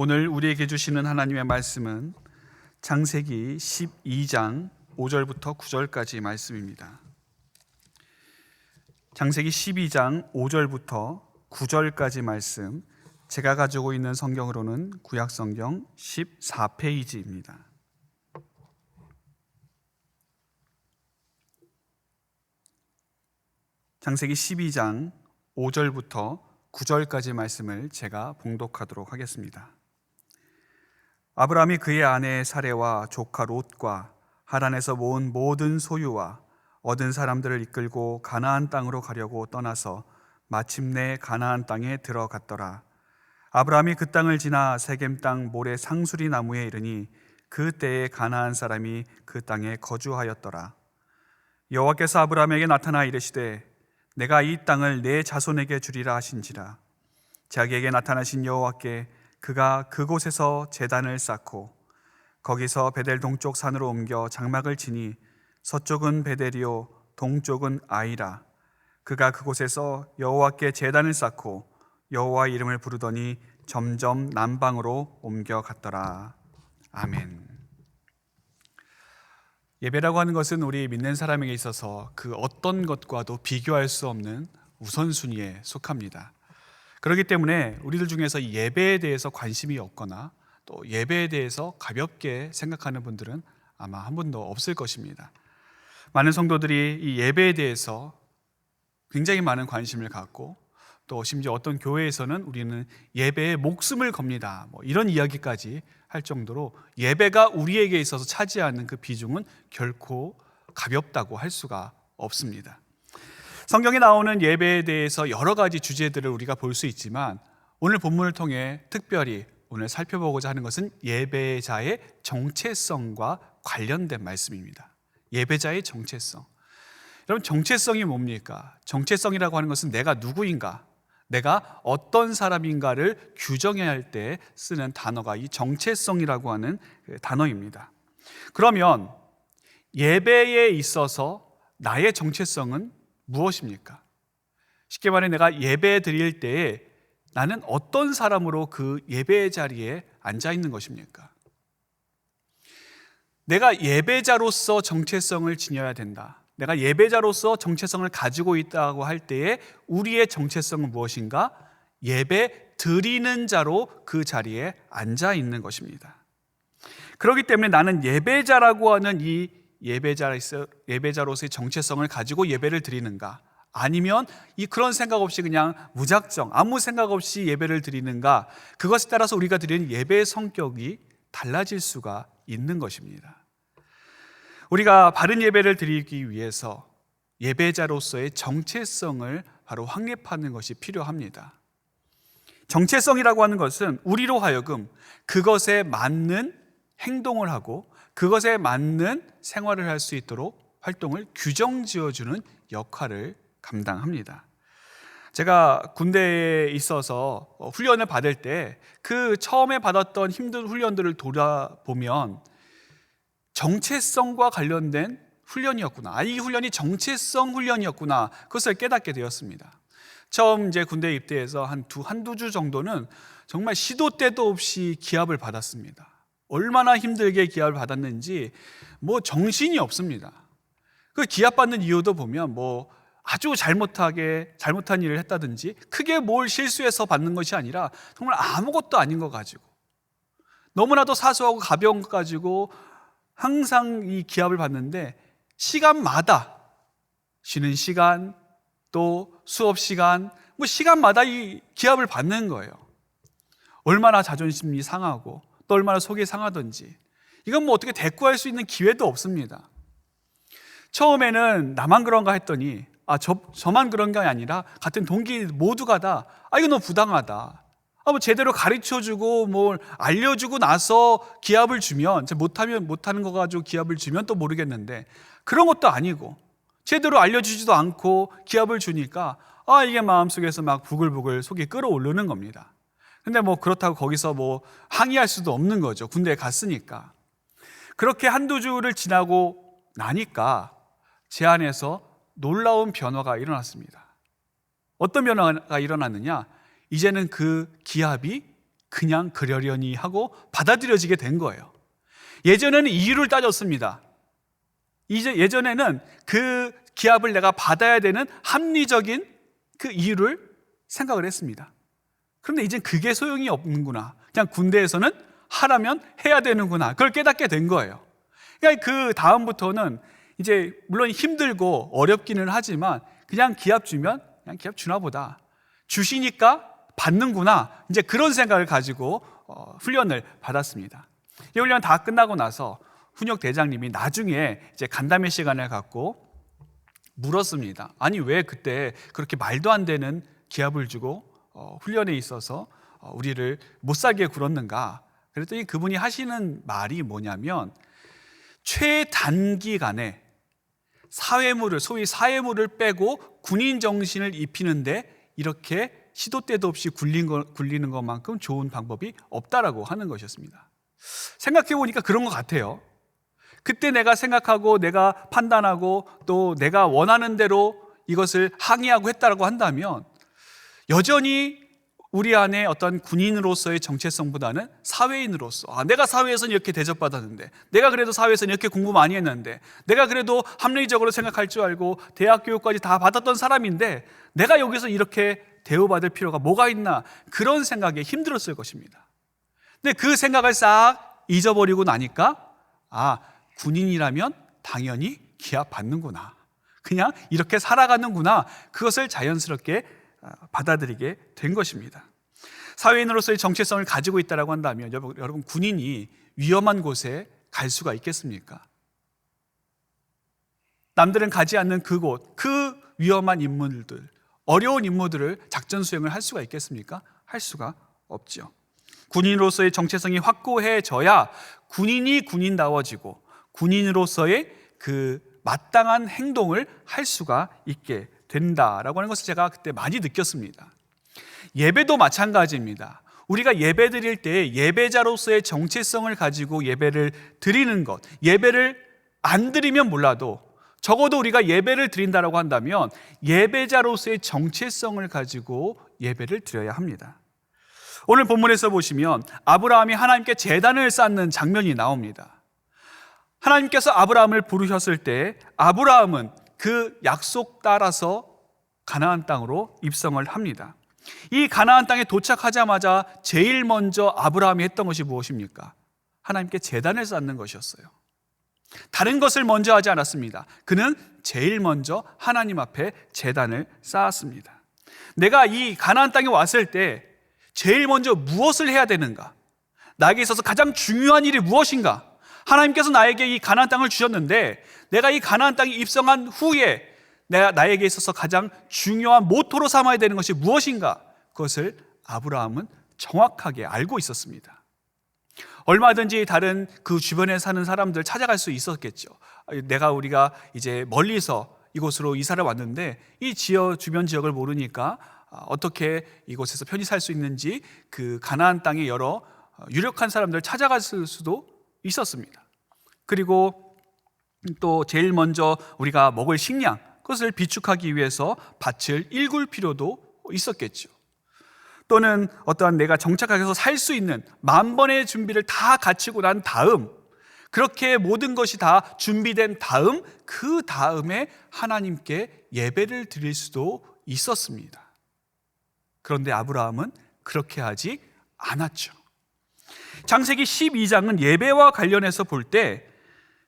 오늘 우리에게 주시는 하나님의 말씀은 창세기 12장 5절부터 9절까지 말씀입니다. 창세기 12장 5절부터 9절까지 말씀, 제가 가지고 있는 성경으로는 구약성경 14페이지입니다. 창세기 12장 5절부터 9절까지 말씀을 제가 봉독하도록 하겠습니다. 아브라함이 그의 아내 사레와 조카 롯과 하란에서 모은 모든 소유와 얻은 사람들을 이끌고 가나안 땅으로 가려고 떠나서 마침내 가나안 땅에 들어갔더라. 아브라함이 그 땅을 지나 세겜 땅 모래 상수리 나무에 이르니 그 때에 가나안 사람이 그 땅에 거주하였더라. 여호와께서 아브라함에게 나타나 이르시되 내가 이 땅을 내 자손에게 주리라 하신지라. 자기에게 나타나신 여호와께 그가 그곳에서 제단을 쌓고 거기서 베델 동쪽 산으로 옮겨 장막을 치니 서쪽은 베델이요 동쪽은 아이라. 그가 그곳에서 여호와께 제단을 쌓고 여호와 이름을 부르더니 점점 남방으로 옮겨갔더라. 아멘. 예배라고 하는 것은 우리 믿는 사람에게 있어서 그 어떤 것과도 비교할 수 없는 우선순위에 속합니다. 그렇기 때문에 우리들 중에서 예배에 대해서 관심이 없거나 또 예배에 대해서 가볍게 생각하는 분들은 아마 한 분도 없을 것입니다. 많은 성도들이 이 예배에 대해서 굉장히 많은 관심을 갖고 또 심지어 어떤 교회에서는 우리는 예배에 목숨을 겁니다, 이런 이야기까지 할 정도로 예배가 우리에게 있어서 차지하는 그 비중은 결코 가볍다고 할 수가 없습니다. 성경에 나오는 예배에 대해서 여러 가지 주제들을 우리가 볼 수 있지만 오늘 본문을 통해 특별히 오늘 살펴보고자 하는 것은 예배자의 정체성과 관련된 말씀입니다. 예배자의 정체성. 여러분, 정체성이 뭡니까? 정체성이라고 하는 것은 내가 누구인가, 내가 어떤 사람인가를 규정해야 할 때 쓰는 단어가 이 정체성이라고 하는 단어입니다. 그러면 예배에 있어서 나의 정체성은 무엇입니까? 쉽게 말해 내가 예배 드릴 때에 나는 어떤 사람으로 그 예배 자리에 앉아 있는 것입니까? 내가 예배자로서 정체성을 지녀야 된다, 내가 예배자로서 정체성을 가지고 있다고 할 때에 우리의 정체성은 무엇인가? 예배 드리는 자로 그 자리에 앉아 있는 것입니다. 그렇기 때문에 나는 예배자라고 하는 이 예배자로서의 정체성을 가지고 예배를 드리는가, 아니면 그런 생각 없이 그냥 무작정 아무 생각 없이 예배를 드리는가, 그것에 따라서 우리가 드리는 예배의 성격이 달라질 수가 있는 것입니다. 우리가 바른 예배를 드리기 위해서 예배자로서의 정체성을 바로 확립하는 것이 필요합니다. 정체성이라고 하는 것은 우리로 하여금 그것에 맞는 행동을 하고 그것에 맞는 생활을 할 수 있도록 활동을 규정 지어주는 역할을 감당합니다. 제가 군대에 있어서 훈련을 받을 때 그 처음에 받았던 힘든 훈련들을 돌아보면 정체성과 관련된 훈련이었구나, 이 훈련이 정체성 훈련이었구나, 그것을 깨닫게 되었습니다. 처음 이제 군대에 입대해서 한두 주 정도는 정말 시도 때도 없이 기합을 받았습니다. 얼마나 힘들게 기합을 받았는지 정신이 없습니다. 그 기합 받는 이유도 보면 아주 잘못한 일을 했다든지 크게 뭘 실수해서 받는 것이 아니라 정말 아무것도 아닌 거 가지고, 너무나도 사소하고 가벼운 것 가지고 항상 이 기합을 받는데, 시간마다 쉬는 시간 또 수업 시간 시간마다 이 기합을 받는 거예요. 얼마나 자존심이 상하고 또 얼마나 속이 상하든지 이건 어떻게 대꾸할 수 있는 기회도 없습니다. 처음에는 나만 그런가 했더니 저만 그런 게 아니라 같은 동기 모두가 다 이거 너무 부당하다, 제대로 가르쳐주고 알려주고 나서 기합을 주면, 못하는 거 가지고 기합을 주면 또 모르겠는데 그런 것도 아니고 제대로 알려주지도 않고 기합을 주니까 이게 마음속에서 막 부글부글 속이 끓어오르는 겁니다. 근데 그렇다고 거기서 항의할 수도 없는 거죠. 군대에 갔으니까. 그렇게 한두 주를 지나고 나니까 제 안에서 놀라운 변화가 일어났습니다. 어떤 변화가 일어났느냐? 이제는 그 기합이 그냥 그러려니 하고 받아들여지게 된 거예요. 예전에는 이유를 따졌습니다. 이제 예전에는 그 기합을 내가 받아야 되는 합리적인 그 이유를 생각을 했습니다. 그런데 이제 그게 소용이 없는구나. 그냥 군대에서는 하라면 해야 되는구나. 그걸 깨닫게 된 거예요. 그러니까 그 다음부터는 이제 물론 힘들고 어렵기는 하지만 그냥 기합 주면 그냥 기합 주나 보다. 주시니까 받는구나. 이제 그런 생각을 가지고 훈련을 받았습니다. 이 훈련 다 끝나고 나서 훈육 대장님이 나중에 이제 간담회 시간을 갖고 물었습니다. 아니 왜 그때 그렇게 말도 안 되는 기합을 주고 훈련에 있어서 우리를 못 살게 굴었는가? 그랬더니 그분이 하시는 말이 뭐냐면 최단기간에 사회물을 소위 사회물을 빼고 군인 정신을 입히는데 이렇게 시도 때도 없이 굴리는 것만큼 좋은 방법이 없다라고 하는 것이었습니다. 생각해 보니까 그런 것 같아요. 그때 내가 생각하고 내가 판단하고 또 내가 원하는 대로 이것을 항의하고 했다라고 한다면 여전히 우리 안에 어떤 군인으로서의 정체성보다는 사회인으로서 내가 사회에서는 이렇게 대접받았는데 내가 그래도 사회에서는 이렇게 공부 많이 했는데 내가 그래도 합리적으로 생각할 줄 알고 대학 교육까지 다 받았던 사람인데 내가 여기서 이렇게 대우받을 필요가 뭐가 있나 그런 생각에 힘들었을 것입니다. 근데 그 생각을 싹 잊어버리고 나니까 군인이라면 당연히 기합 받는구나. 그냥 이렇게 살아가는구나. 그것을 자연스럽게 받아들이게 된 것입니다. 사회인으로서의 정체성을 가지고 있다고 한다면 여러분 군인이 위험한 곳에 갈 수가 있겠습니까? 남들은 가지 않는 그곳, 그 위험한 인물들, 어려운 임무들을 작전 수행을 할 수가 있겠습니까? 할 수가 없죠. 군인으로서의 정체성이 확고해져야 군인이 군인다워지고 군인으로서의 그 마땅한 행동을 할 수가 있게 된다라고 하는 것을 제가 그때 많이 느꼈습니다. 예배도 마찬가지입니다. 우리가 예배 드릴 때 예배자로서의 정체성을 가지고 예배를 드리는 것, 예배를 안 드리면 몰라도 적어도 우리가 예배를 드린다라고 한다면 예배자로서의 정체성을 가지고 예배를 드려야 합니다. 오늘 본문에서 보시면 아브라함이 하나님께 제단을 쌓는 장면이 나옵니다. 하나님께서 아브라함을 부르셨을 때 아브라함은 그 약속 따라서 가나안 땅으로 입성을 합니다. 이 가나안 땅에 도착하자마자 제일 먼저 아브라함이 했던 것이 무엇입니까? 하나님께 제단을 쌓는 것이었어요. 다른 것을 먼저 하지 않았습니다. 그는 제일 먼저 하나님 앞에 제단을 쌓았습니다. 내가 이 가나안 땅에 왔을 때 제일 먼저 무엇을 해야 되는가? 나에게 있어서 가장 중요한 일이 무엇인가? 하나님께서 나에게 이 가나안 땅을 주셨는데 내가 이 가나안 땅에 입성한 후에 나에게 있어서 가장 중요한 모토로 삼아야 되는 것이 무엇인가? 그것을 아브라함은 정확하게 알고 있었습니다. 얼마든지 다른 그 주변에 사는 사람들 찾아갈 수 있었겠죠. 우리가 이제 멀리서 이곳으로 이사를 왔는데 이 주변 지역을 모르니까 어떻게 이곳에서 편히 살 수 있는지 그 가나안 땅의 여러 유력한 사람들을 찾아갔을 수도 있었습니다. 그리고 또 제일 먼저 우리가 먹을 식량 그것을 비축하기 위해서 밭을 일굴 필요도 있었겠죠. 또는 어떠한 내가 정착해서 살 수 있는 만번의 준비를 다 갖추고 난 다음 그렇게 모든 것이 다 준비된 다음 그 다음에 하나님께 예배를 드릴 수도 있었습니다. 그런데 아브라함은 그렇게 하지 않았죠. 창세기 12장은 예배와 관련해서 볼 때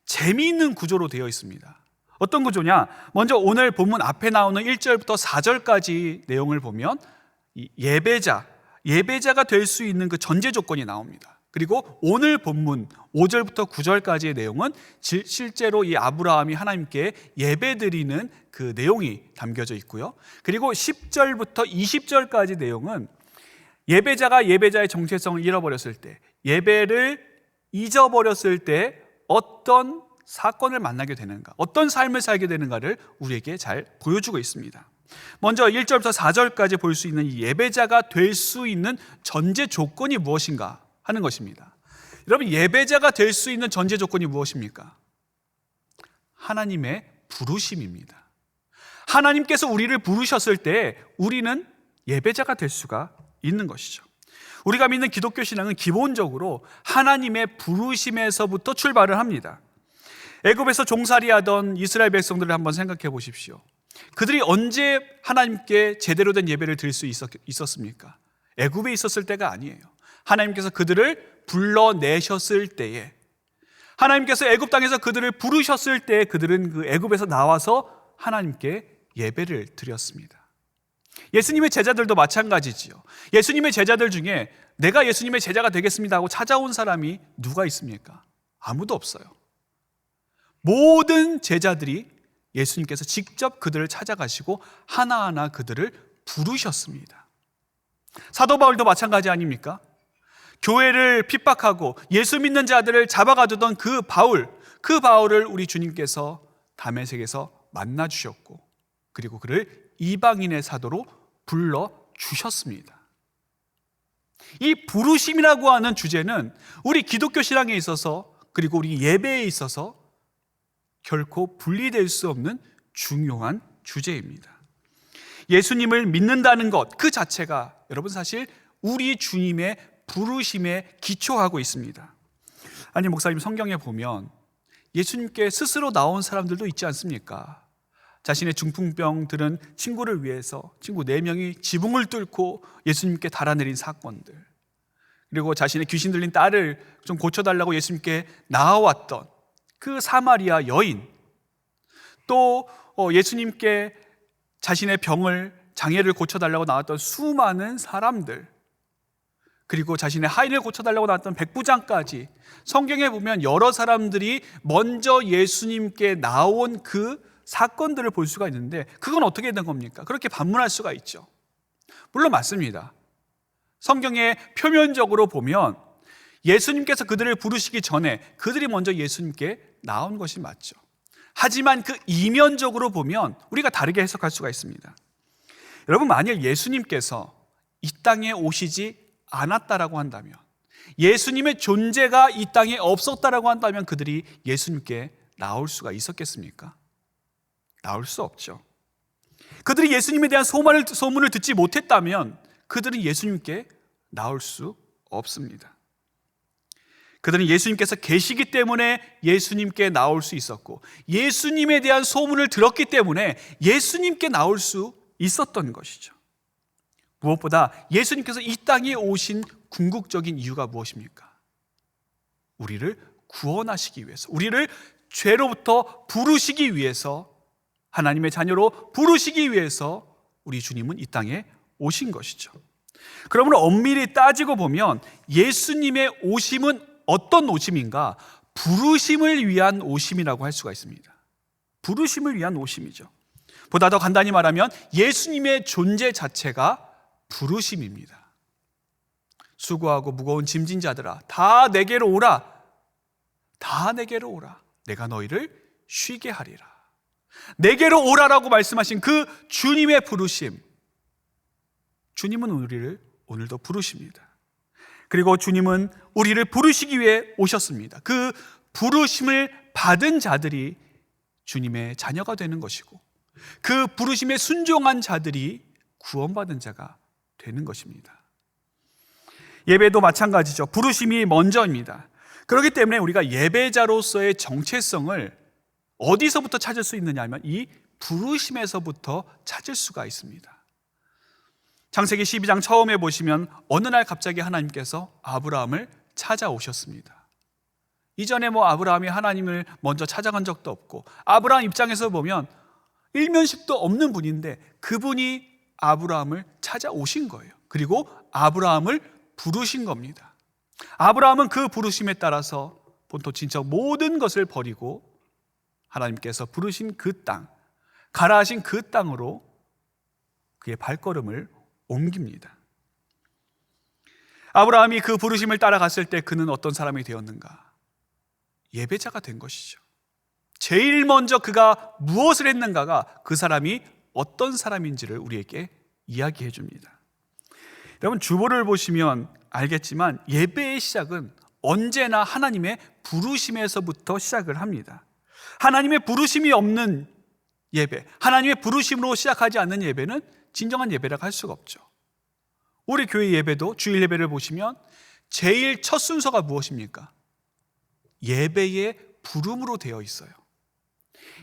재미있는 구조로 되어 있습니다. 어떤 구조냐? 먼저 오늘 본문 앞에 나오는 1절부터 4절까지 내용을 보면 예배자가 될 수 있는 그 전제 조건이 나옵니다. 그리고 오늘 본문 5절부터 9절까지의 내용은 실제로 이 아브라함이 하나님께 예배드리는 그 내용이 담겨져 있고요. 그리고 10절부터 20절까지 내용은 예배자가 예배자의 정체성을 잃어버렸을 때, 예배를 잊어버렸을 때 어떤 사건을 만나게 되는가, 어떤 삶을 살게 되는가를 우리에게 잘 보여주고 있습니다. 먼저 1절부터 4절까지 볼 수 있는 이 예배자가 될 수 있는 전제 조건이 무엇인가 하는 것입니다. 여러분, 예배자가 될 수 있는 전제 조건이 무엇입니까? 하나님의 부르심입니다. 하나님께서 우리를 부르셨을 때 우리는 예배자가 될 수가 있는 것이죠. 우리가 믿는 기독교 신앙은 기본적으로 하나님의 부르심에서부터 출발을 합니다. 애굽에서 종살이하던 이스라엘 백성들을 한번 생각해 보십시오. 그들이 언제 하나님께 제대로 된 예배를 드릴 수 있었습니까? 애굽에 있었을 때가 아니에요. 하나님께서 그들을 불러내셨을 때에, 하나님께서 애굽 땅에서 그들을 부르셨을 때 그들은 그 애굽에서 나와서 하나님께 예배를 드렸습니다. 예수님의 제자들도 마찬가지지요. 예수님의 제자들 중에 내가 예수님의 제자가 되겠습니다 하고 찾아온 사람이 누가 있습니까? 아무도 없어요. 모든 제자들이 예수님께서 직접 그들을 찾아가시고 하나하나 그들을 부르셨습니다. 사도 바울도 마찬가지 아닙니까? 교회를 핍박하고 예수 믿는 자들을 잡아가두던 그 바울을 우리 주님께서 다메섹에서 만나 주셨고, 그리고 그를 이방인의 사도로 불러주셨습니다. 이 부르심이라고 하는 주제는 우리 기독교 신앙에 있어서, 그리고 우리 예배에 있어서 결코 분리될 수 없는 중요한 주제입니다. 예수님을 믿는다는 것 그 자체가 여러분 사실 우리 주님의 부르심에 기초하고 있습니다. 아니, 목사님, 성경에 보면 예수님께 스스로 나온 사람들도 있지 않습니까? 자신의 중풍병 들은 친구를 위해서 친구 4명이 지붕을 뚫고 예수님께 달아내린 사건들, 그리고 자신의 귀신 들린 딸을 좀 고쳐달라고 예수님께 나아왔던 그 사마리아 여인, 또 예수님께 자신의 장애를 고쳐달라고 나왔던 수많은 사람들, 그리고 자신의 하인을 고쳐달라고 나왔던 백부장까지, 성경에 보면 여러 사람들이 먼저 예수님께 나온 그 사건들을 볼 수가 있는데, 그건 어떻게 된 겁니까? 그렇게 반문할 수가 있죠. 물론 맞습니다. 성경에 표면적으로 보면 예수님께서 그들을 부르시기 전에 그들이 먼저 예수님께 나온 것이 맞죠. 하지만 그 이면적으로 보면 우리가 다르게 해석할 수가 있습니다. 여러분, 만일 예수님께서 이 땅에 오시지 않았다라고 한다면, 예수님의 존재가 이 땅에 없었다라고 한다면 그들이 예수님께 나올 수가 있었겠습니까? 나올 수 없죠. 그들이 예수님에 대한 소문을 듣지 못했다면 그들은 예수님께 나올 수 없습니다. 그들은 예수님께서 계시기 때문에 예수님께 나올 수 있었고, 예수님에 대한 소문을 들었기 때문에 예수님께 나올 수 있었던 것이죠. 무엇보다 예수님께서 이 땅에 오신 궁극적인 이유가 무엇입니까? 우리를 구원하시기 위해서, 우리를 죄로부터 부르시기 위해서, 하나님의 자녀로 부르시기 위해서 우리 주님은 이 땅에 오신 것이죠. 그러므로 엄밀히 따지고 보면 예수님의 오심은 어떤 오심인가? 부르심을 위한 오심이라고 할 수가 있습니다. 부르심을 위한 오심이죠. 보다 더 간단히 말하면 예수님의 존재 자체가 부르심입니다. 수고하고 무거운 짐진 자들아, 다 내게로 오라. 다 내게로 오라. 내가 너희를 쉬게 하리라. 내게로 오라라고 말씀하신 그 주님의 부르심, 주님은 우리를 오늘도 부르십니다. 그리고 주님은 우리를 부르시기 위해 오셨습니다. 그 부르심을 받은 자들이 주님의 자녀가 되는 것이고, 그 부르심에 순종한 자들이 구원받은 자가 되는 것입니다. 예배도 마찬가지죠. 부르심이 먼저입니다. 그렇기 때문에 우리가 예배자로서의 정체성을 어디서부터 찾을 수 있느냐 하면 이 부르심에서부터 찾을 수가 있습니다. 창세기 12장 처음에 보시면 어느 날 갑자기 하나님께서 아브라함을 찾아오셨습니다. 이전에 아브라함이 하나님을 먼저 찾아간 적도 없고, 아브라함 입장에서 보면 일면식도 없는 분인데 그분이 아브라함을 찾아오신 거예요. 그리고 아브라함을 부르신 겁니다. 아브라함은 그 부르심에 따라서 본토 친척 모든 것을 버리고 하나님께서 부르신 그 땅, 가라 하신 그 땅으로 그의 발걸음을 옮깁니다. 아브라함이 그 부르심을 따라갔을 때 그는 어떤 사람이 되었는가? 예배자가 된 것이죠. 제일 먼저 그가 무엇을 했는가가 그 사람이 어떤 사람인지를 우리에게 이야기해 줍니다. 여러분, 주보를 보시면 알겠지만 예배의 시작은 언제나 하나님의 부르심에서부터 시작을 합니다. 하나님의 부르심이 없는 예배, 하나님의 부르심으로 시작하지 않는 예배는 진정한 예배라고 할 수가 없죠. 우리 교회 예배도 주일 예배를 보시면 제일 첫 순서가 무엇입니까? 예배의 부름으로 되어 있어요.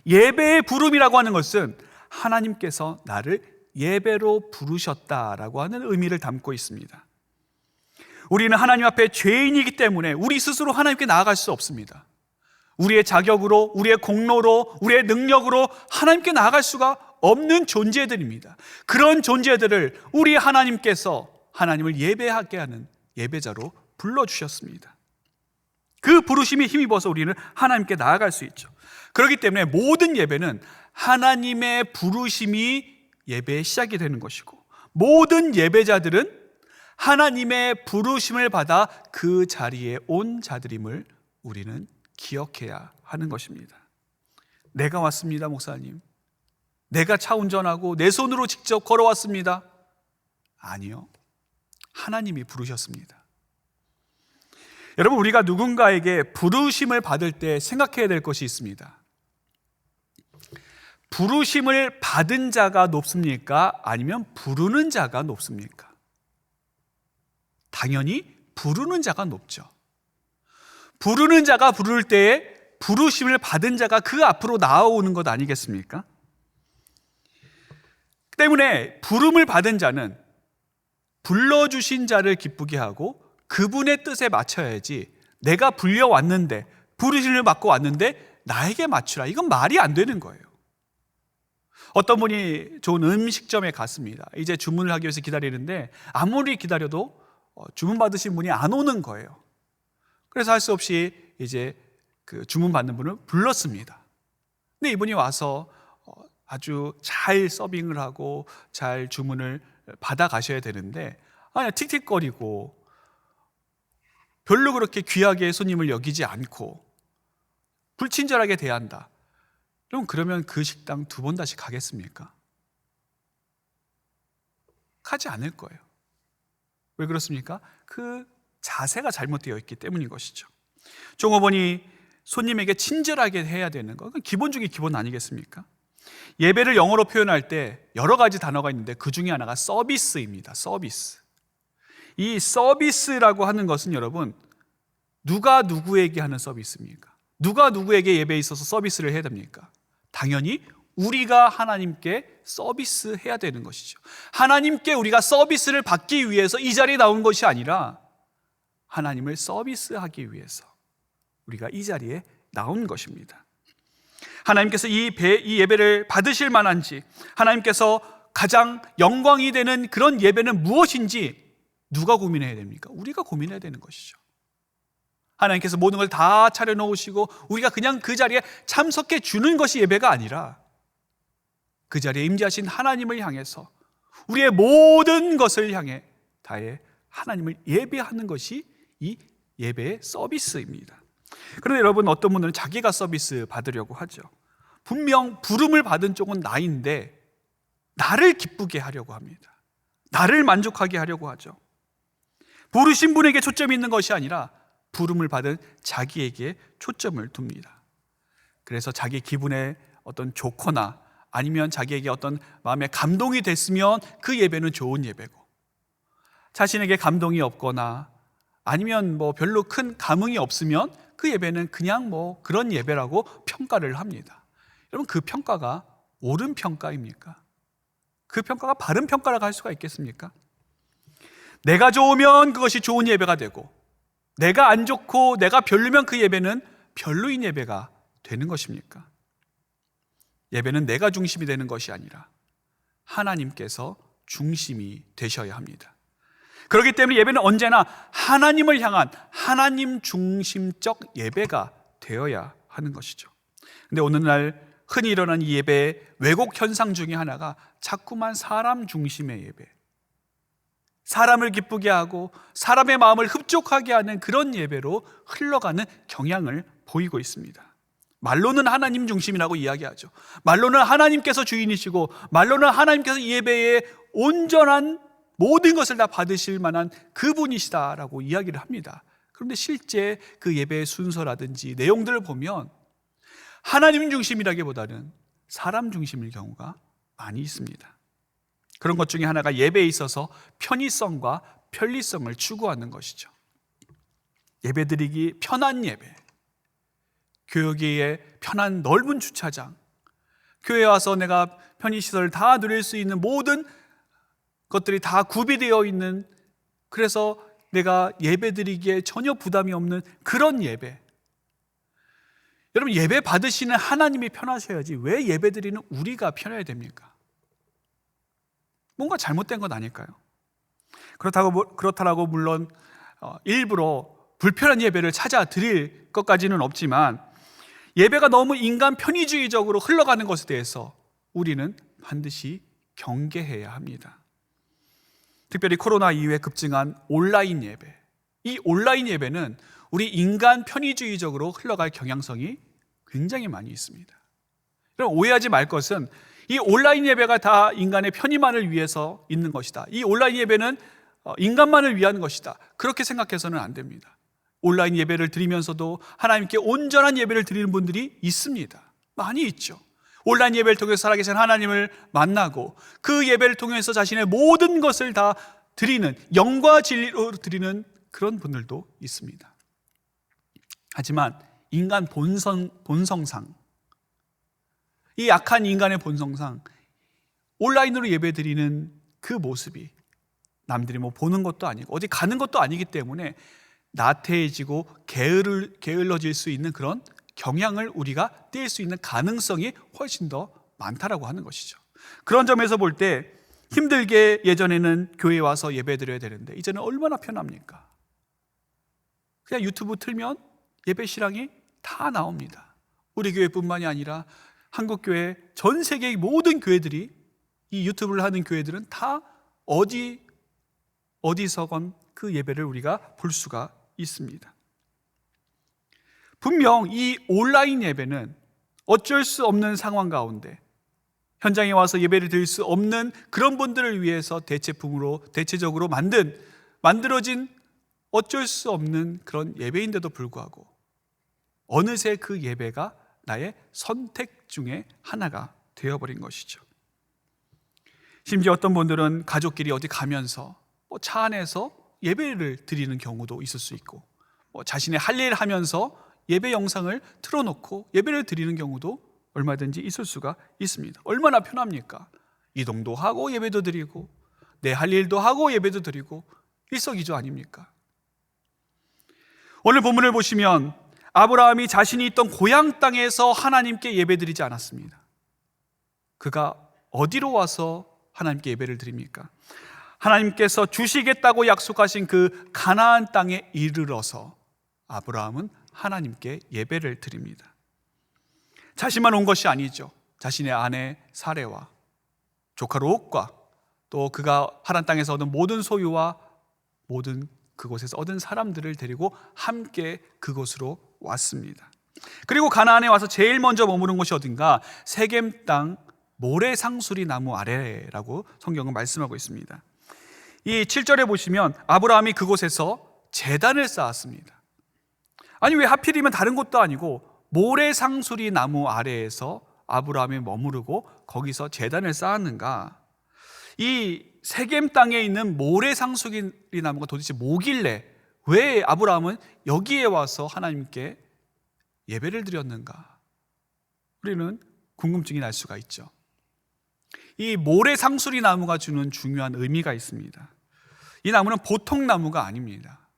예배의 부름이라고 하는 것은 하나님께서 나를 예배로 부르셨다라고 하는 의미를 담고 있습니다. 우리는 하나님 앞에 죄인이기 때문에 우리 스스로 하나님께 나아갈 수 없습니다. 우리의 자격으로, 우리의 공로로, 우리의 능력으로 하나님께 나아갈 수가 없는 존재들입니다. 그런 존재들을 우리 하나님께서 하나님을 예배하게 하는 예배자로 불러주셨습니다. 그 부르심에 힘입어서 우리는 하나님께 나아갈 수 있죠. 그렇기 때문에 모든 예배는 하나님의 부르심이 예배의 시작이 되는 것이고, 모든 예배자들은 하나님의 부르심을 받아 그 자리에 온 자들임을 우리는 기억해야 하는 것입니다. 내가 왔습니다, 목사님. 내가 차 운전하고 내 손으로 직접 걸어왔습니다. 아니요. 하나님이 부르셨습니다. 여러분, 우리가 누군가에게 부르심을 받을 때 생각해야 될 것이 있습니다. 부르심을 받은 자가 높습니까? 아니면 부르는 자가 높습니까? 당연히 부르는 자가 높죠. 부르는 자가 부를 때에 부르심을 받은 자가 그 앞으로 나아오는 것 아니겠습니까? 때문에 부름을 받은 자는 불러주신 자를 기쁘게 하고 그분의 뜻에 맞춰야지, 내가 불려왔는데, 부르심을 받고 왔는데 나에게 맞추라, 이건 말이 안 되는 거예요. 어떤 분이 좋은 음식점에 갔습니다. 이제 주문을 하기 위해서 기다리는데 아무리 기다려도 주문 받으신 분이 안 오는 거예요. 그래서 할 수 없이 이제 그 주문 받는 분을 불렀습니다. 근데 이분이 와서 아주 잘 서빙을 하고 잘 주문을 받아 가셔야 되는데, 아니, 틱틱거리고 별로 그렇게 귀하게 손님을 여기지 않고 불친절하게 대한다. 그러면 그 식당 2번 다시 가겠습니까? 가지 않을 거예요. 왜 그렇습니까? 그 자세가 잘못되어 있기 때문인 것이죠. 종업원이 손님에게 친절하게 해야 되는 거, 그건 기본 중에 기본 아니겠습니까? 예배를 영어로 표현할 때 여러 가지 단어가 있는데 그 중에 하나가 서비스입니다. 서비스. 이 서비스라고 하는 것은 여러분, 누가 누구에게 하는 서비스입니까? 누가 누구에게 예배에 있어서 서비스를 해야 됩니까? 당연히 우리가 하나님께 서비스해야 되는 것이죠. 하나님께 우리가 서비스를 받기 위해서 이 자리에 나온 것이 아니라 하나님을 서비스하기 위해서 우리가 이 자리에 나온 것입니다. 하나님께서 이 예배를 받으실 만한지, 하나님께서 가장 영광이 되는 그런 예배는 무엇인지 누가 고민해야 됩니까? 우리가 고민해야 되는 것이죠. 하나님께서 모든 걸 다 차려놓으시고 우리가 그냥 그 자리에 참석해 주는 것이 예배가 아니라 그 자리에 임재하신 하나님을 향해서 우리의 모든 것을 향해 다해 하나님을 예배하는 것이 이 예배의 서비스입니다. 그런데 여러분, 어떤 분들은 자기가 서비스 받으려고 하죠. 분명 부름을 받은 쪽은 나인데 나를 기쁘게 하려고 합니다. 나를 만족하게 하려고 하죠. 부르신 분에게 초점이 있는 것이 아니라 부름을 받은 자기에게 초점을 둡니다. 그래서 자기 기분에 어떤 좋거나 아니면 자기에게 어떤 마음에 감동이 됐으면 그 예배는 좋은 예배고, 자신에게 감동이 없거나 아니면 별로 큰 감흥이 없으면 그 예배는 그냥 그런 예배라고 평가를 합니다. 여러분, 그 평가가 옳은 평가입니까? 그 평가가 바른 평가라고 할 수가 있겠습니까? 내가 좋으면 그것이 좋은 예배가 되고, 내가 안 좋고 내가 별로면 그 예배는 별로인 예배가 되는 것입니까? 예배는 내가 중심이 되는 것이 아니라 하나님께서 중심이 되셔야 합니다. 그렇기 때문에 예배는 언제나 하나님을 향한 하나님 중심적 예배가 되어야 하는 것이죠. 근데 오늘날 흔히 일어나는 이 예배의 왜곡 현상 중에 하나가 자꾸만 사람 중심의 예배, 사람을 기쁘게 하고 사람의 마음을 흡족하게 하는 그런 예배로 흘러가는 경향을 보이고 있습니다. 말로는 하나님 중심이라고 이야기하죠. 말로는 하나님께서 주인이시고 말로는 하나님께서 예배의 온전한 모든 것을 다 받으실 만한 그분이시다라고 이야기를 합니다. 그런데 실제 그 예배의 순서라든지 내용들을 보면 하나님 중심이라기보다는 사람 중심일 경우가 많이 있습니다. 그런 것 중에 하나가 예배에 있어서 편의성과 편리성을 추구하는 것이죠. 예배드리기 편한 예배, 교회에 편한 넓은 주차장, 교회에 와서 내가 편의시설을 다 누릴 수 있는 모든 것들이 다 구비되어 있는, 그래서 내가 예배드리기에 전혀 부담이 없는 그런 예배. 여러분, 예배 받으시는 하나님이 편하셔야지 왜 예배드리는 우리가 편해야 됩니까? 뭔가 잘못된 건 아닐까요? 그렇다고 물론 일부러 불편한 예배를 찾아 드릴 것까지는 없지만, 예배가 너무 인간 편의주의적으로 흘러가는 것에 대해서 우리는 반드시 경계해야 합니다. 특별히 코로나 이후에 급증한 온라인 예배, 이 온라인 예배는 우리 인간 편의주의적으로 흘러갈 경향성이 굉장히 많이 있습니다. 여러분, 오해하지 말 것은 이 온라인 예배가 다 인간의 편의만을 위해서 있는 것이다, 이 온라인 예배는 인간만을 위한 것이다, 그렇게 생각해서는 안 됩니다. 온라인 예배를 드리면서도 하나님께 온전한 예배를 드리는 분들이 있습니다. 많이 있죠. 온라인 예배를 통해서 살아계신 하나님을 만나고 그 예배를 통해서 자신의 모든 것을 다 드리는, 영과 진리로 드리는 그런 분들도 있습니다. 하지만 인간 본성상, 이 약한 인간의 본성상 온라인으로 예배 드리는 그 모습이 남들이 뭐 보는 것도 아니고 어디 가는 것도 아니기 때문에 나태해지고 게을러질 수 있는 그런 경향을 우리가 띌 수 있는 가능성이 훨씬 더 많다라고 하는 것이죠. 그런 점에서 볼 때 힘들게 예전에는 교회에 와서 예배 드려야 되는데 이제는 얼마나 편합니까? 그냥 유튜브 틀면 예배 실황이 다 나옵니다. 우리 교회뿐만이 아니라 한국교회, 전 세계의 모든 교회들이, 이 유튜브를 하는 교회들은 다 어디서건 그 예배를 우리가 볼 수가 있습니다. 분명 이 온라인 예배는 어쩔 수 없는 상황 가운데 현장에 와서 예배를 드릴 수 없는 그런 분들을 위해서 대체적으로 만들어진 어쩔 수 없는 그런 예배인데도 불구하고 어느새 그 예배가 나의 선택 중에 하나가 되어버린 것이죠. 심지어 어떤 분들은 가족끼리 어디 가면서 차 안에서 예배를 드리는 경우도 있을 수 있고, 자신의 할 일 하면서 예배 영상을 틀어놓고 예배를 드리는 경우도 얼마든지 있을 수가 있습니다. 얼마나 편합니까? 이동도 하고 예배도 드리고 내 할 일도 하고 예배도 드리고 일석이조 아닙니까? 오늘 본문을 보시면 아브라함이 자신이 있던 고향 땅에서 하나님께 예배드리지 않았습니다. 그가 어디로 와서 하나님께 예배를 드립니까? 하나님께서 주시겠다고 약속하신 그 가나안 땅에 이르러서 아브라함은 하나님께 예배를 드립니다. 자신만 온 것이 아니죠. 자신의 아내 사레와 조카 롯과 또 그가 하란 땅에서 얻은 모든 소유와 모든 그곳에서 얻은 사람들을 데리고 함께 그곳으로 왔습니다. 그리고 가나안에 와서 제일 먼저 머무른 곳이 어딘가? 세겜 땅 모래상수리 나무 아래라고 성경은 말씀하고 있습니다. 이 7절에 보시면 아브라함이 그곳에서 제단을 쌓았습니다. 아니, 왜 하필이면 다른 곳도 아니고 모래상수리 나무 아래에서 아브라함이 머무르고 거기서 제단을 쌓았는가? 이 세겜 땅에 있는 모래상수리 나무가 도대체 뭐길래 왜 아브라함은 여기에 와서 하나님께 예배를 드렸는가? 우리는 궁금증이 날 수가 있죠. 이 모래상수리 나무가 주는 중요한 의미가 있습니다. 이 나무는 보통 나무가 아닙니다.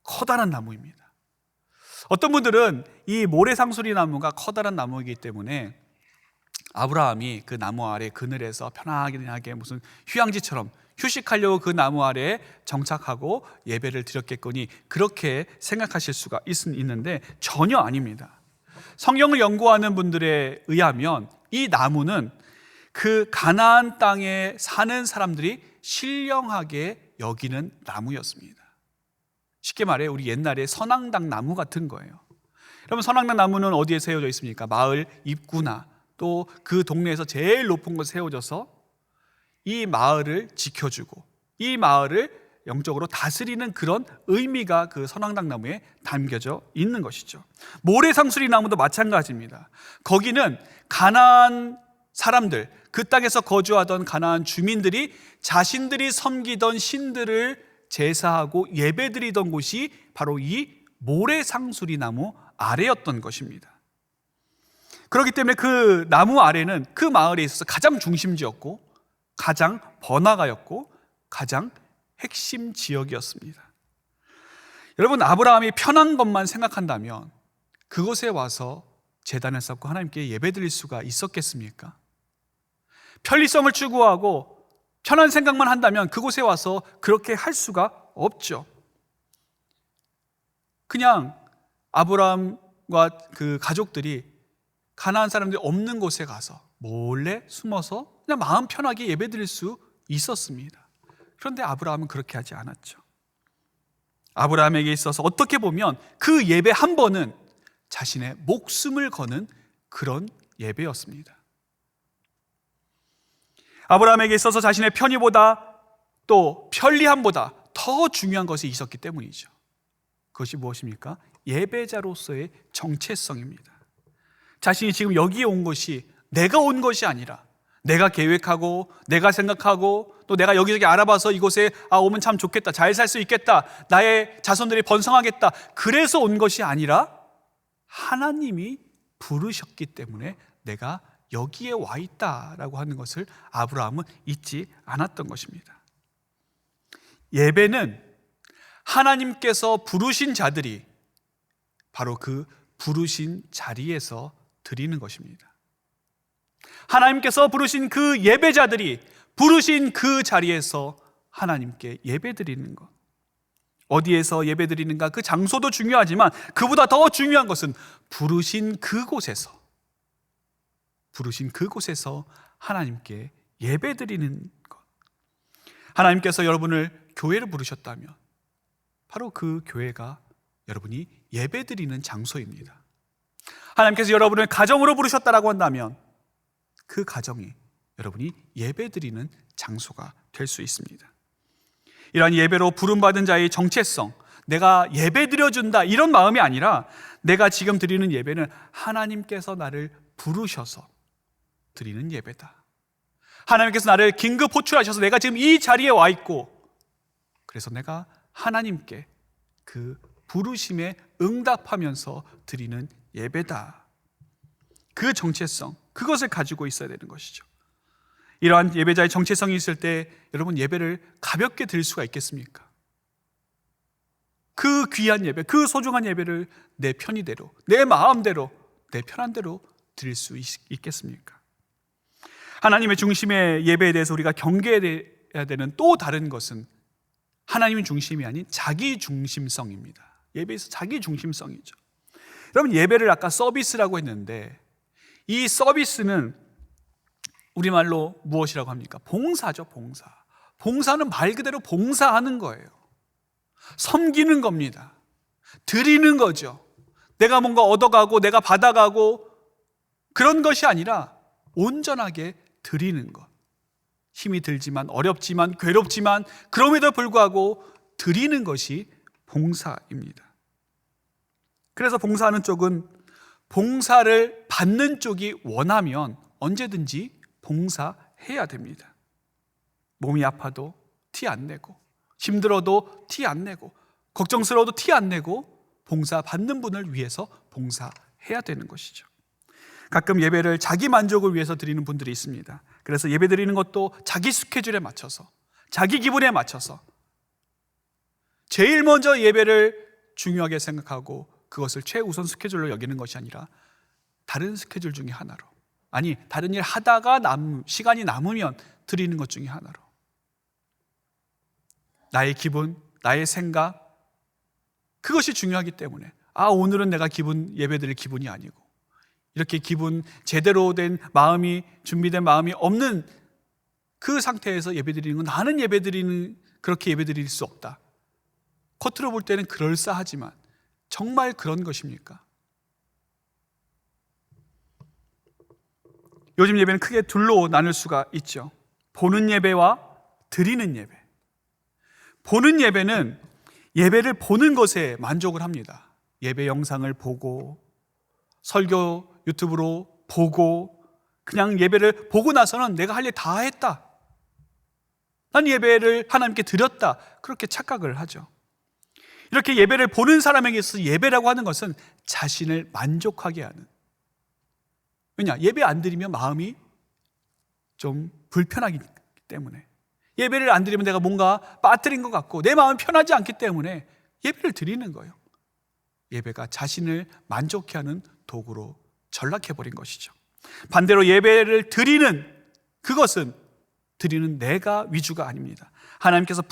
커다란 나무입니다. 어떤 분들은 이 모래상수리 나무가 커다란 나무이기 때문에 아브라함이 그 나무 아래 그늘에서 편하게 무슨 휴양지처럼 휴식하려고 그 나무 아래에 정착하고 예배를 드렸겠거니 그렇게 생각하실 수가 있는데 전혀 아닙니다. 성경을 연구하는 분들에 의하면 이 나무는 그 가나안 땅에 사는 사람들이 신령하게 여기는 나무였습니다. 쉽게 말해 우리 옛날에 선앙당 나무 같은 거예요. 여러분, 선앙당 나무는 어디에 세워져 있습니까? 마을 입구나 또 그 동네에서 제일 높은 곳에 세워져서 이 마을을 지켜주고 이 마을을 영적으로 다스리는 그런 의미가 그 선앙당 나무에 담겨져 있는 것이죠. 모래상수리 나무도 마찬가지입니다. 거기는 가나안 사람들, 그 땅에서 거주하던 가나안 주민들이 자신들이 섬기던 신들을 제사하고 예배드리던 곳이 바로 이 모래상수리 나무 아래였던 것입니다. 그렇기 때문에 그 나무 아래는 그 마을에 있어서 가장 중심지였고 가장 번화가였고 가장 핵심 지역이었습니다. 여러분, 아브라함이 편한 것만 생각한다면 그곳에 와서 제단을 쌓고 하나님께 예배드릴 수가 있었겠습니까? 편리성을 추구하고 편한 생각만 한다면 그곳에 와서 그렇게 할 수가 없죠. 그냥 아브라함과 그 가족들이 가나안 사람들이 없는 곳에 가서 몰래 숨어서 그냥 마음 편하게 예배드릴 수 있었습니다. 그런데 아브라함은 그렇게 하지 않았죠. 아브라함에게 있어서 어떻게 보면 그 예배 한 번은 자신의 목숨을 거는 그런 예배였습니다. 아브라함에게 있어서 자신의 편의보다 또 편리함보다 더 중요한 것이 있었기 때문이죠. 그것이 무엇입니까? 예배자로서의 정체성입니다. 자신이 지금 여기에 온 것이 내가 온 것이 아니라 내가 계획하고 내가 생각하고 또 내가 여기저기 알아봐서 이곳에 오면 참 좋겠다, 잘 살 수 있겠다, 나의 자손들이 번성하겠다, 그래서 온 것이 아니라 하나님이 부르셨기 때문에 내가 여기에 와 있다라고 하는 것을 아브라함은 잊지 않았던 것입니다. 예배는 하나님께서 부르신 자들이 바로 그 부르신 자리에서 드리는 것입니다. 하나님께서 부르신 그 예배자들이 부르신 그 자리에서 하나님께 예배드리는 것. 어디에서 예배드리는가, 그 장소도 중요하지만 그보다 더 중요한 것은 부르신 그곳에서 하나님께 예배드리는 것. 하나님께서 여러분을 교회를 부르셨다면 바로 그 교회가 여러분이 예배드리는 장소입니다. 하나님께서 여러분을 가정으로 부르셨다라고 한다면 그 가정이 여러분이 예배드리는 장소가 될 수 있습니다. 이러한 예배로 부름받은 자의 정체성, 내가 예배드려준다 이런 마음이 아니라 내가 지금 드리는 예배는 하나님께서 나를 부르셔서 드리는 예배다. 하나님께서 나를 긴급 호출하셔서 내가 지금 이 자리에 와 있고 그래서 내가 하나님께 그 부르심에 응답하면서 드리는 예배다. 그 정체성, 그것을 가지고 있어야 되는 것이죠. 이러한 예배자의 정체성이 있을 때 여러분 예배를 가볍게 드릴 수가 있겠습니까? 그 귀한 예배, 그 소중한 예배를 내 편의대로, 내 마음대로, 내 편한 대로 드릴 수 있겠습니까? 하나님의 중심의 예배에 대해서 우리가 경계해야 되는 또 다른 것은 하나님의 중심이 아닌 자기 중심성입니다. 예배에서 자기 중심성이죠. 여러분, 예배를 아까 서비스라고 했는데 이 서비스는 우리말로 무엇이라고 합니까? 봉사죠, 봉사. 봉사는 말 그대로 봉사하는 거예요. 섬기는 겁니다. 드리는 거죠. 내가 뭔가 얻어가고 내가 받아가고 그런 것이 아니라 온전하게 드리는 것. 힘이 들지만 어렵지만 괴롭지만 그럼에도 불구하고 드리는 것이 봉사입니다. 그래서 봉사하는 쪽은 봉사를 받는 쪽이 원하면 언제든지 봉사해야 됩니다. 몸이 아파도 티 안 내고 힘들어도 티 안 내고 걱정스러워도 티 안 내고 봉사 받는 분을 위해서 봉사해야 되는 것이죠. 가끔 예배를 자기 만족을 위해서 드리는 분들이 있습니다. 그래서 예배 드리는 것도 자기 스케줄에 맞춰서 자기 기분에 맞춰서 제일 먼저 예배를 중요하게 생각하고 그것을 최우선 스케줄로 여기는 것이 아니라 다른 스케줄 중에 하나로, 아니 다른 일 하다가 시간이 남으면 드리는 것 중에 하나로 나의 기분, 나의 생각, 그것이 중요하기 때문에 오늘은 내가 예배 드릴 기분이 아니고 이렇게 기분 제대로 된 마음이, 준비된 마음이 없는 그 상태에서 예배드리는 건 나는 그렇게 예배드릴 수 없다. 겉으로 볼 때는 그럴싸하지만 정말 그런 것입니까? 요즘 예배는 크게 둘로 나눌 수가 있죠. 보는 예배와 드리는 예배. 보는 예배는 예배를 보는 것에 만족을 합니다. 예배 영상을 보고 설교 유튜브로 보고 그냥 예배를 보고 나서는 내가 할 일 다 했다, 난 예배를 하나님께 드렸다, 그렇게 착각을 하죠. 이렇게 예배를 보는 사람에게 있어서 예배라고 하는 것은 자신을 만족하게 하는, 왜냐? 예배 안 드리면 마음이 좀 불편하기 때문에, 예배를 안 드리면 내가 뭔가 빠뜨린 것 같고 내 마음이 편하지 않기 때문에 예배를 드리는 거예요. 예배가 자신을 만족해 하는 도구로 전락해버린 것이죠. 반대로 예배를 드리는 그것은 드리는 내가 위주가 아닙니다. 하나님께서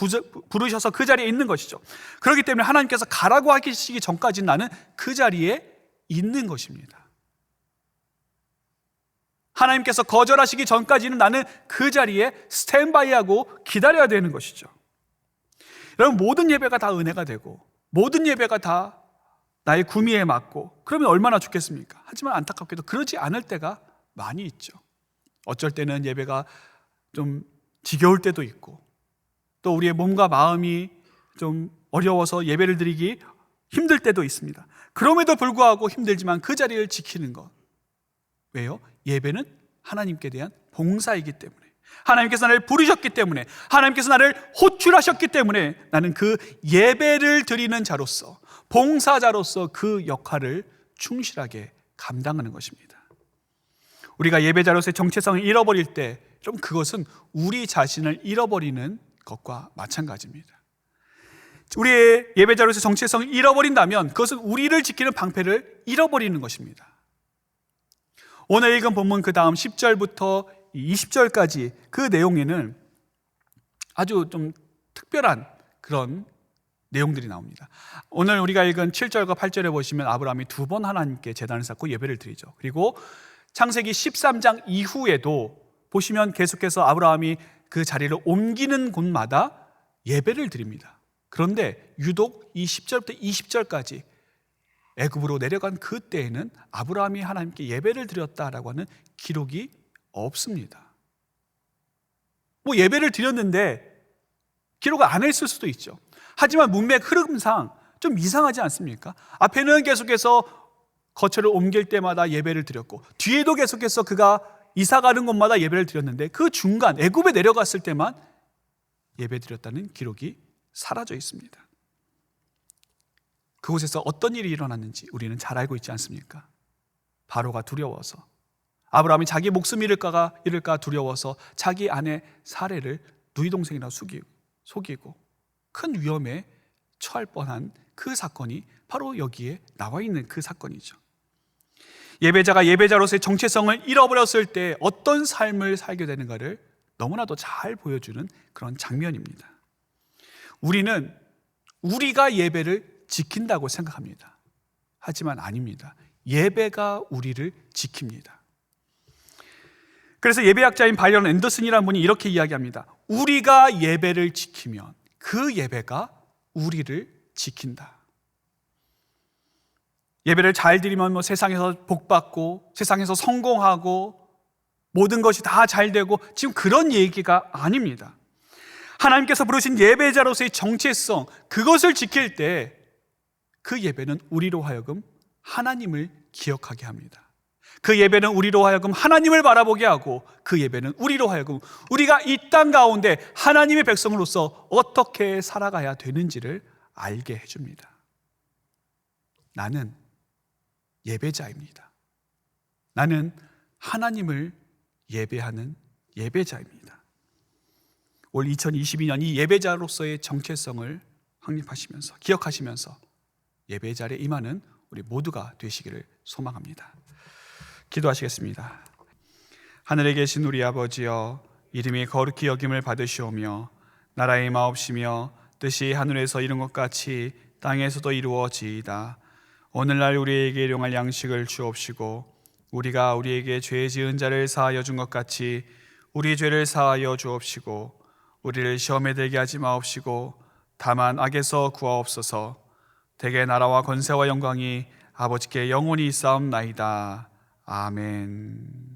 부르셔서 그 자리에 있는 것이죠. 그렇기 때문에 하나님께서 가라고 하시기 전까지 나는 그 자리에 있는 것입니다. 하나님께서 거절하시기 전까지는 나는 그 자리에 스탠바이하고 기다려야 되는 것이죠. 여러분, 모든 예배가 다 은혜가 되고 모든 예배가 다 나의 구미에 맞고 그러면 얼마나 좋겠습니까? 하지만 안타깝게도 그러지 않을 때가 많이 있죠. 어쩔 때는 예배가 좀 지겨울 때도 있고, 또 우리의 몸과 마음이 좀 어려워서 예배를 드리기 힘들 때도 있습니다. 그럼에도 불구하고 힘들지만 그 자리를 지키는 것, 왜요? 예배는 하나님께 대한 봉사이기 때문에, 하나님께서 나를 부르셨기 때문에, 하나님께서 나를 호출하셨기 때문에 나는 그 예배를 드리는 자로서, 봉사자로서 그 역할을 충실하게 감당하는 것입니다. 우리가 예배자로서의 정체성을 잃어버릴 때 좀 그것은 우리 자신을 잃어버리는 것과 마찬가지입니다. 우리의 예배자로서의 정체성을 잃어버린다면 그것은 우리를 지키는 방패를 잃어버리는 것입니다. 오늘 읽은 본문 그 다음 10절부터 20절까지 그 내용에는 아주 좀 특별한 그런 내용들이 나옵니다. 오늘 우리가 읽은 7절과 8절에 보시면 아브라함이 2번 하나님께 제단을 쌓고 예배를 드리죠. 그리고 창세기 13장 이후에도 보시면 계속해서 아브라함이 그 자리를 옮기는 곳마다 예배를 드립니다. 그런데 유독 이 10절부터 20절까지 애굽으로 내려간 그때에는 아브라함이 하나님께 예배를 드렸다라고 하는 기록이 없습니다. 뭐 예배를 드렸는데 기록을 안 했을 수도 있죠. 하지만 문맥 흐름상 좀 이상하지 않습니까? 앞에는 계속해서 거처를 옮길 때마다 예배를 드렸고, 뒤에도 계속해서 그가 이사 가는 곳마다 예배를 드렸는데 그 중간 애굽에 내려갔을 때만 예배 드렸다는 기록이 사라져 있습니다. 그곳에서 어떤 일이 일어났는지 우리는 잘 알고 있지 않습니까? 바로가 두려워서, 아브라함이 자기 목숨 잃을까 두려워서 자기 아내 사레를 누이 동생이라 속이고 큰 위험에 처할 뻔한 그 사건이 바로 여기에 나와 있는 그 사건이죠. 예배자가 예배자로서의 정체성을 잃어버렸을 때 어떤 삶을 살게 되는가를 너무나도 잘 보여주는 그런 장면입니다. 우리는 우리가 예배를 지킨다고 생각합니다. 하지만 아닙니다. 예배가 우리를 지킵니다. 그래서 예배학자인 바이런 앤더슨이라는 분이 이렇게 이야기합니다. 우리가 예배를 지키면 그 예배가 우리를 지킨다. 예배를 잘 드리면 뭐 세상에서 복받고 세상에서 성공하고 모든 것이 다 잘 되고, 지금 그런 얘기가 아닙니다. 하나님께서 부르신 예배자로서의 정체성, 그것을 지킬 때 그 예배는 우리로 하여금 하나님을 기억하게 합니다. 그 예배는 우리로 하여금 하나님을 바라보게 하고, 그 예배는 우리로 하여금 우리가 이 땅 가운데 하나님의 백성으로서 어떻게 살아가야 되는지를 알게 해줍니다. 나는 예배자입니다. 나는 하나님을 예배하는 예배자입니다. 올 2022년 이 예배자로서의 정체성을 확립하시면서, 기억하시면서 예배 자리에 임하는 우리 모두가 되시기를 소망합니다. 기도하시겠습니다. 하늘에 계신 우리 아버지여, 이름이 거룩히 여김을 받으시오며 나라의 마옵시며 뜻이 하늘에서 이룬 것 같이 땅에서도 이루어지이다. 오늘날 우리에게 일용할 양식을 주옵시고, 우리가 우리에게 죄 지은 자를 사하여 준 것 같이 우리 죄를 사하여 주옵시고, 우리를 시험에 들게 하지 마옵시고 다만 악에서 구하옵소서. 대개 나라와 권세와 영광이 아버지께 영원히 있사옵나이다. 아멘.